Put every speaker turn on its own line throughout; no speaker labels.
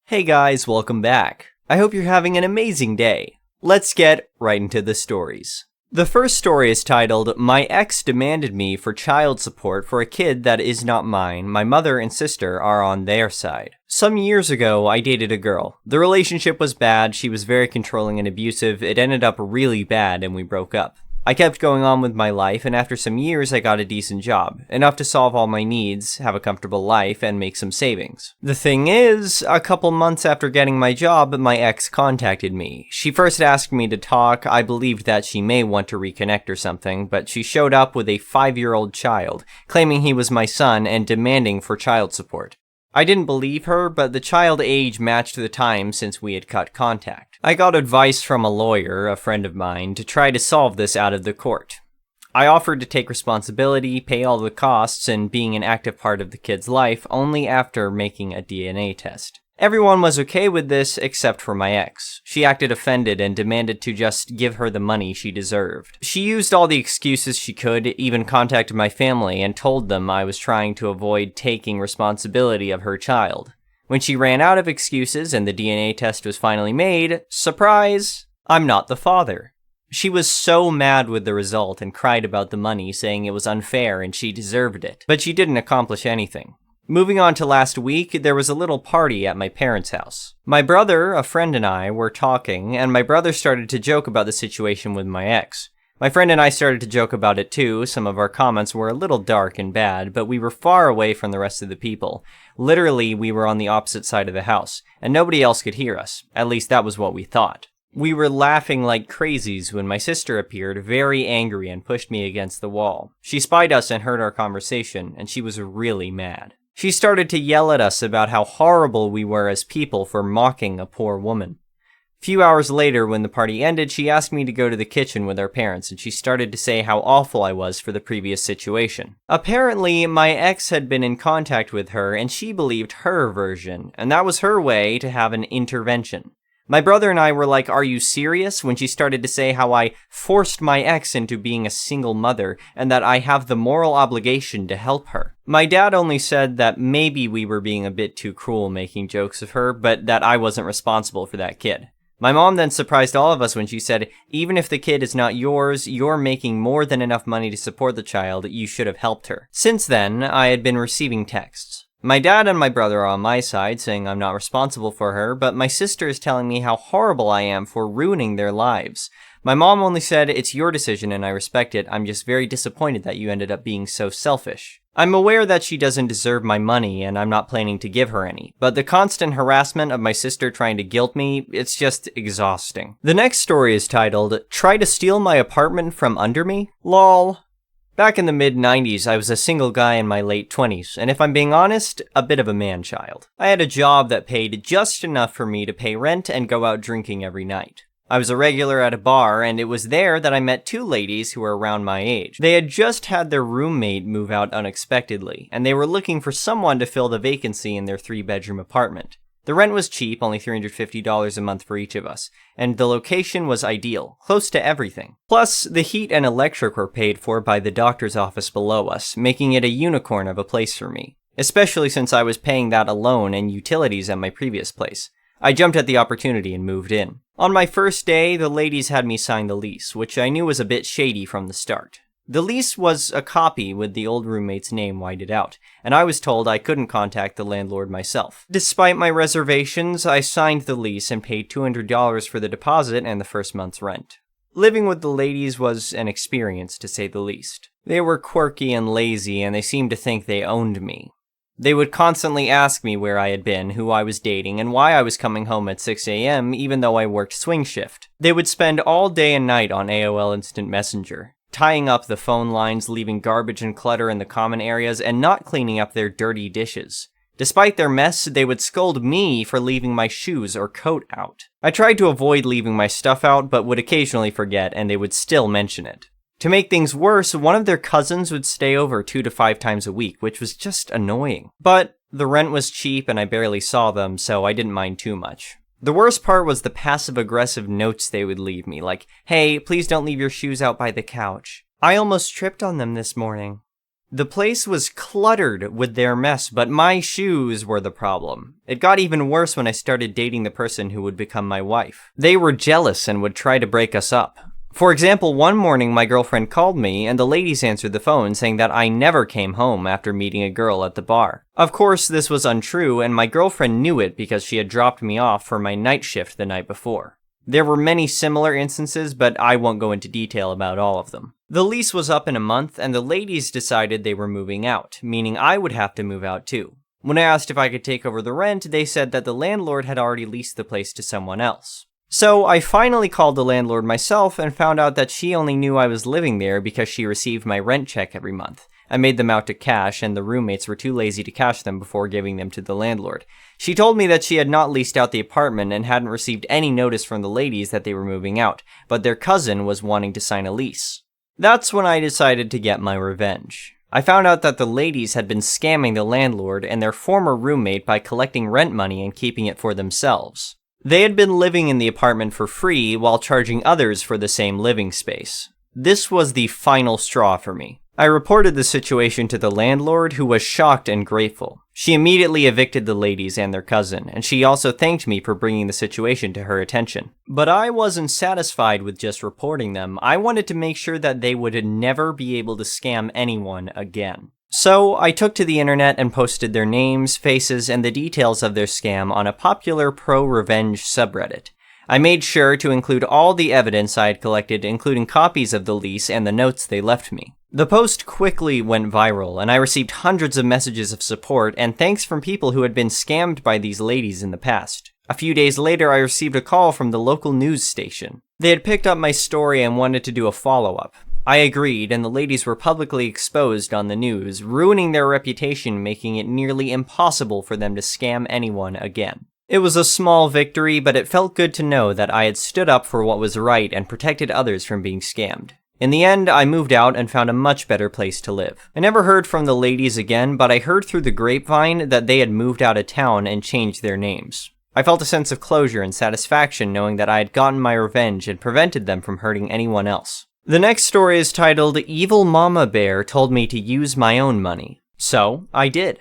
Hey guys, welcome back. I hope you're having an amazing day. Let's get right into the stories. The first story is titled, My Ex Demanded Me for Child Support for a Kid That Is Not Mine. My mother and sister are on their side. Some years ago, I dated a girl. The relationship was bad, she was very controlling and abusive, it ended up really bad and we broke up. I kept going on with my life, and after some years I got a decent job, enough to solve all my needs, have a comfortable life, and make some savings. The thing is, a couple months after getting my job, my ex contacted me. She first asked me to talk. I believed that she may want to reconnect or something, but she showed up with a 5-year-old child, claiming he was my son and demanding for child support. I didn't believe her, but the child age matched the time since we had cut contact. I got advice from a lawyer, a friend of mine, to try to solve this out of the court. I offered to take responsibility, pay all the costs, and being an active part of the kid's life only after making a DNA test. Everyone was okay with this except for my ex. She acted offended and demanded to just give her the money she deserved. She used all the excuses she could, even contacted my family and told them I was trying to avoid taking responsibility of her child. When she ran out of excuses and the DNA test was finally made, surprise, I'm not the father. She was so mad with the result and cried about the money, saying it was unfair and she deserved it. But she didn't accomplish anything. Moving on to last week, there was a little party at my parents' house. My brother, a friend, and I were talking, and my brother started to joke about the situation with my ex. My friend and I started to joke about it too. Some of our comments were a little dark and bad, but we were far away from the rest of the people. Literally, we were on the opposite side of the house, and nobody else could hear us. At least that was what we thought. We were laughing like crazies when my sister appeared, very angry, and pushed me against the wall. She spied us and heard our conversation, and she was really mad. She started to yell at us about how horrible we were as people for mocking a poor woman. A few hours later, when the party ended, she asked me to go to the kitchen with our parents, and she started to say how awful I was for the previous situation. Apparently, my ex had been in contact with her, and she believed her version, and that was her way to have an intervention. My brother and I were like, "Are you serious?" when she started to say how I forced my ex into being a single mother and that I have the moral obligation to help her. My dad only said that maybe we were being a bit too cruel making jokes of her, but that I wasn't responsible for that kid. My mom then surprised all of us when she said, even if the kid is not yours, you're making more than enough money to support the child, you should have helped her. Since then, I had been receiving texts. My dad and my brother are on my side, saying I'm not responsible for her, but my sister is telling me how horrible I am for ruining their lives. My mom only said, it's your decision and I respect it, I'm just very disappointed that you ended up being so selfish. I'm aware that she doesn't deserve my money and I'm not planning to give her any, but the constant harassment of my sister trying to guilt me, it's just exhausting. The next story is titled, Try to Steal My Apartment from Under Me? LOL. Back in the mid-90s, I was a single guy in my late 20s, and if I'm being honest, a bit of a man-child. I had a job that paid just enough for me to pay rent and go out drinking every night. I was a regular at a bar, and it was there that I met two ladies who were around my age. They had just had their roommate move out unexpectedly, and they were looking for someone to fill the vacancy in their 3-bedroom apartment. The rent was cheap, only $350 a month for each of us, and the location was ideal, close to everything. Plus, the heat and electric were paid for by the doctor's office below us, making it a unicorn of a place for me, especially since I was paying that alone and utilities at my previous place. I jumped at the opportunity and moved in. On my first day, the ladies had me sign the lease, which I knew was a bit shady from the start. The lease was a copy with the old roommate's name whited out, and I was told I couldn't contact the landlord myself. Despite my reservations, I signed the lease and paid $200 for the deposit and the first month's rent. Living with the ladies was an experience, to say the least. They were quirky and lazy, and they seemed to think they owned me. They would constantly ask me where I had been, who I was dating, and why I was coming home at 6 a.m. even though I worked swing shift. They would spend all day and night on AOL Instant Messenger, tying up the phone lines, leaving garbage and clutter in the common areas, and not cleaning up their dirty dishes. Despite their mess, they would scold me for leaving my shoes or coat out. I tried to avoid leaving my stuff out, but would occasionally forget, and they would still mention it. To make things worse, one of their cousins would stay over 2 to 5 times a week, which was just annoying. But the rent was cheap and I barely saw them, so I didn't mind too much. The worst part was the passive-aggressive notes they would leave me, like, "Hey, please don't leave your shoes out by the couch. I almost tripped on them this morning." The place was cluttered with their mess, but my shoes were the problem. It got even worse when I started dating the person who would become my wife. They were jealous and would try to break us up. For example, one morning my girlfriend called me and the ladies answered the phone saying that I never came home after meeting a girl at the bar. Of course, this was untrue and my girlfriend knew it because she had dropped me off for my night shift the night before. There were many similar instances, but I won't go into detail about all of them. The lease was up in a month and the ladies decided they were moving out, meaning I would have to move out too. When I asked if I could take over the rent, they said that the landlord had already leased the place to someone else. So I finally called the landlord myself and found out that she only knew I was living there because she received my rent check every month. I made them out to cash and the roommates were too lazy to cash them before giving them to the landlord. She told me that she had not leased out the apartment and hadn't received any notice from the ladies that they were moving out, but their cousin was wanting to sign a lease. That's when I decided to get my revenge. I found out that the ladies had been scamming the landlord and their former roommate by collecting rent money and keeping it for themselves. They had been living in the apartment for free while charging others for the same living space. This was the final straw for me. I reported the situation to the landlord, who was shocked and grateful. She immediately evicted the ladies and their cousin, and she also thanked me for bringing the situation to her attention. But I wasn't satisfied with just reporting them. I wanted to make sure that they would never be able to scam anyone again. So I took to the internet and posted their names, faces, and the details of their scam on a popular pro-revenge subreddit. I made sure to include all the evidence I had collected, including copies of the lease and the notes they left me. The post quickly went viral, and I received hundreds of messages of support and thanks from people who had been scammed by these ladies in the past. A few days later, I received a call from the local news station. They had picked up my story and wanted to do a follow-up. I agreed, and the ladies were publicly exposed on the news, ruining their reputation, making it nearly impossible for them to scam anyone again. It was a small victory, but it felt good to know that I had stood up for what was right and protected others from being scammed. In the end, I moved out and found a much better place to live. I never heard from the ladies again, but I heard through the grapevine that they had moved out of town and changed their names. I felt a sense of closure and satisfaction knowing that I had gotten my revenge and prevented them from hurting anyone else. The next story is titled, Evil Mama Bear Told Me to Use My Own Money. So, I did.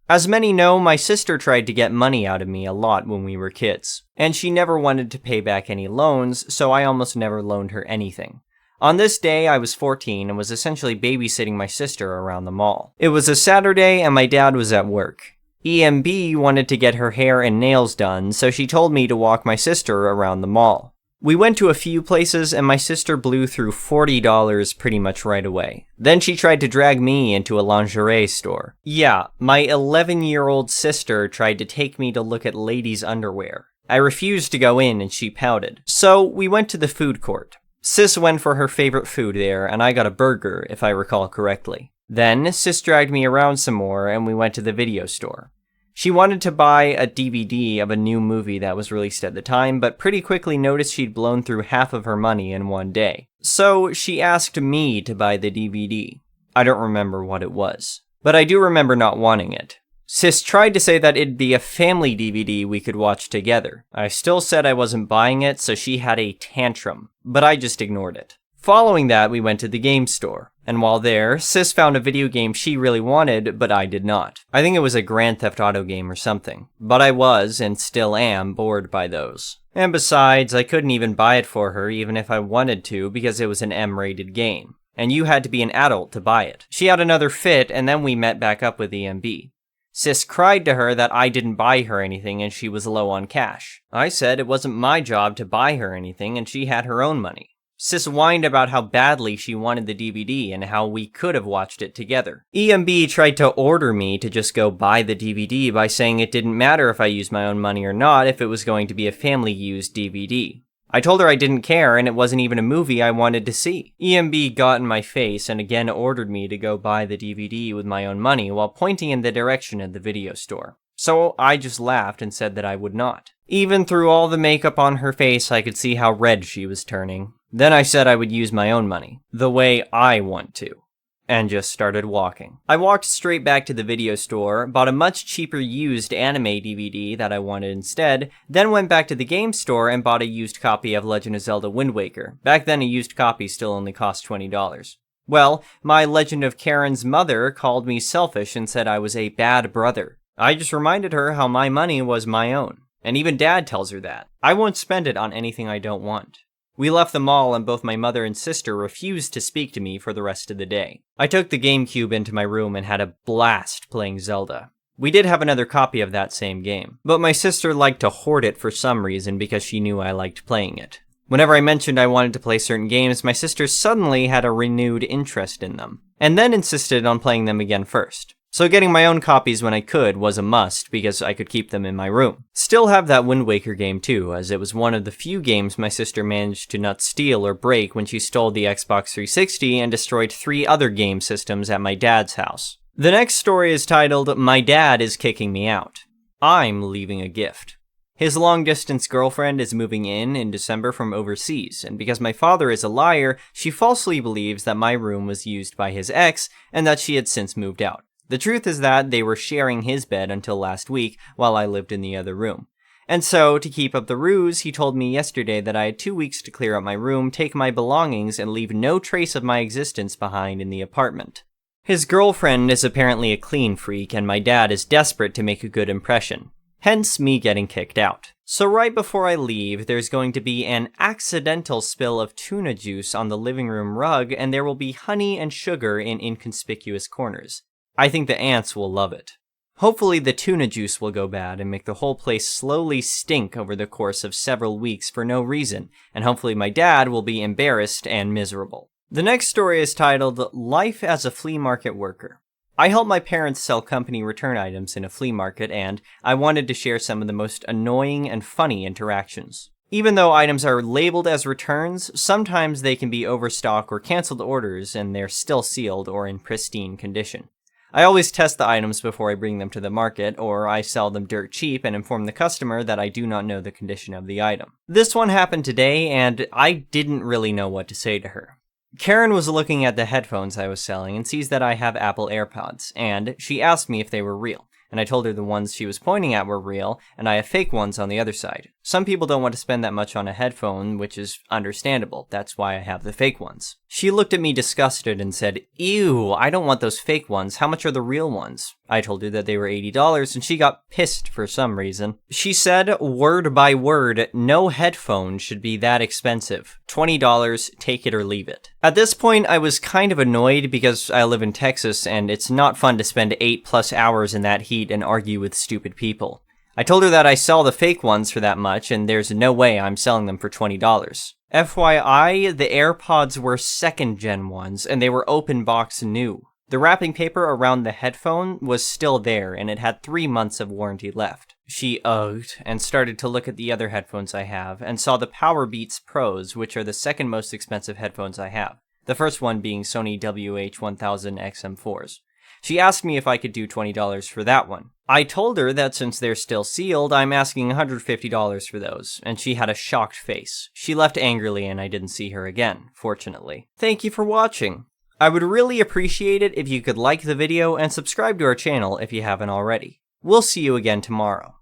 As many know, my sister tried to get money out of me a lot when we were kids, and she never wanted to pay back any loans, so I almost never loaned her anything. On this day, I was 14 and was essentially babysitting my sister around the mall. It was a Saturday and my dad was at work. EMB wanted to get her hair and nails done, so she told me to walk my sister around the mall. We went to a few places and my sister blew through $40 pretty much right away. Then she tried to drag me into a lingerie store. Yeah, my 11-year-old sister tried to take me to look at ladies' underwear. I refused to go in and she pouted. So we went to the food court. Sis went for her favorite food there and I got a burger, if I recall correctly. Then Sis dragged me around some more and we went to the video store. She wanted to buy a DVD of a new movie that was released at the time, but pretty quickly noticed she'd blown through half of her money in one day. So she asked me to buy the DVD. I don't remember what it was, but I do remember not wanting it. Sis tried to say that it'd be a family DVD we could watch together. I still said I wasn't buying it, so she had a tantrum, but I just ignored it. Following that, we went to the game store. And while there, Sis found a video game she really wanted, but I did not. I think it was a Grand Theft Auto game or something. But I was, and still am, bored by those. And besides, I couldn't even buy it for her even if I wanted to because it was an M-rated game. And you had to be an adult to buy it. She had another fit, and then we met back up with EMB. Sis cried to her that I didn't buy her anything and she was low on cash. I said it wasn't my job to buy her anything and she had her own money. Sis whined about how badly she wanted the DVD and how we could have watched it together. EMB tried to order me to just go buy the DVD by saying it didn't matter if I used my own money or not if it was going to be a family-used DVD. I told her I didn't care and it wasn't even a movie I wanted to see. EMB got in my face and again ordered me to go buy the DVD with my own money while pointing in the direction of the video store. So I just laughed and said that I would not. Even through all the makeup on her face, I could see how red she was turning. Then I said I would use my own money, the way I want to, and just started walking. I walked straight back to the video store, bought a much cheaper used anime DVD that I wanted instead, then went back to the game store and bought a used copy of Legend of Zelda Wind Waker. Back then a used copy still only cost $20. Well, my Legend of Karen's mother called me selfish and said I was a bad brother. I just reminded her how my money was my own. And even Dad tells her that. I won't spend it on anything I don't want. We left the mall and both my mother and sister refused to speak to me for the rest of the day. I took the GameCube into my room and had a blast playing Zelda. We did have another copy of that same game, but my sister liked to hoard it for some reason because she knew I liked playing it. Whenever I mentioned I wanted to play certain games, my sister suddenly had a renewed interest in them, and then insisted on playing them again first. So getting my own copies when I could was a must because I could keep them in my room. Still have that Wind Waker game too, as it was one of the few games my sister managed to not steal or break when she stole the Xbox 360 and destroyed 3 other game systems at my dad's house. The next story is titled, My Dad is Kicking Me Out. I'm leaving a gift. His long-distance girlfriend is moving in December from overseas, and because my father is a liar, she falsely believes that my room was used by his ex and that she had since moved out. The truth is that they were sharing his bed until last week while I lived in the other room. And so, to keep up the ruse, he told me yesterday that I had 2 weeks to clear out my room, take my belongings, and leave no trace of my existence behind in the apartment. His girlfriend is apparently a clean freak, and my dad is desperate to make a good impression. Hence me getting kicked out. So right before I leave, there's going to be an accidental spill of tuna juice on the living room rug, and there will be honey and sugar in inconspicuous corners. I think the ants will love it. Hopefully the tuna juice will go bad and make the whole place slowly stink over the course of several weeks for no reason, and hopefully my dad will be embarrassed and miserable. The next story is titled, Life as a Flea Market Worker. I help my parents sell company return items in a flea market, and I wanted to share some of the most annoying and funny interactions. Even though items are labeled as returns, sometimes they can be overstock or canceled orders and they're still sealed or in pristine condition. I always test the items before I bring them to the market, or I sell them dirt cheap and inform the customer that I do not know the condition of the item. This one happened today, and I didn't really know what to say to her. Karen was looking at the headphones I was selling and sees that I have Apple AirPods, and she asked me if they were real. And I told her the ones she was pointing at were real, and I have fake ones on the other side. Some people don't want to spend that much on a headphone, which is understandable. That's why I have the fake ones. She looked at me disgusted and said, "Ew, I don't want those fake ones. How much are the real ones?" I told her that they were $80, and she got pissed for some reason. She said, word by word, no headphone should be that expensive. $20, take it or leave it. At this point, I was kind of annoyed because I live in Texas, and it's not fun to spend 8+ hours in that heat and argue with stupid people. I told her that I sell the fake ones for that much, and there's no way I'm selling them for $20. FYI, the AirPods were 2nd gen ones, and they were open box new. The wrapping paper around the headphone was still there, and it had 3 months of warranty left. She ugged and started to look at the other headphones I have, and saw the Powerbeats Pros, which are the second most expensive headphones I have. The first one being Sony WH-1000 XM4s. She asked me if I could do $20 for that one. I told her that since they're still sealed, I'm asking $150 for those, and she had a shocked face. She left angrily and I didn't see her again, fortunately. Thank you for watching. I would really appreciate it if you could like the video and subscribe to our channel if you haven't already. We'll see you again tomorrow.